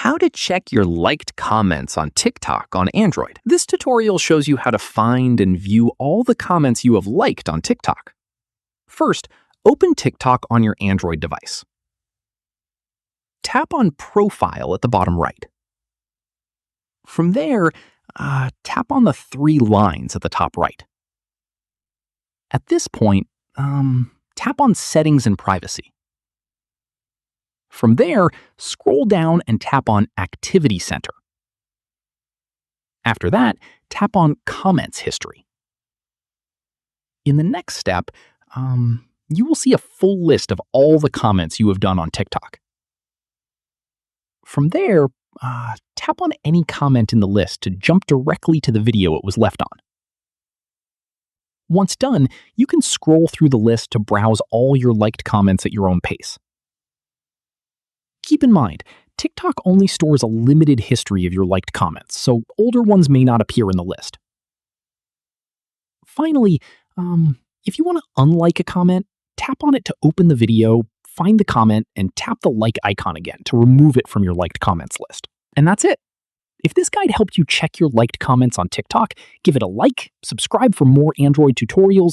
How to check your liked comments on TikTok on Android. This tutorial shows you how to find and view all the comments you have liked on TikTok. First, open TikTok on your Android device. Tap on Profile at the bottom right. From there, tap on the three lines at the top right. At this point, tap on Settings and Privacy. From there, scroll down and tap on Activity Center. After that, tap on Comments History. In the next step, you will see a full list of all the comments you have done on TikTok. From there, tap on any comment in the list to jump directly to the video it was left on. Once done, you can scroll through the list to browse all your liked comments at your own pace. Keep in mind, TikTok only stores a limited history of your liked comments, so older ones may not appear in the list. Finally, if you want to unlike a comment, tap on it to open the video, find the comment, and tap the like icon again to remove it from your liked comments list. And that's it. If this guide helped you check your liked comments on TikTok, give it a like, subscribe for more Android tutorials,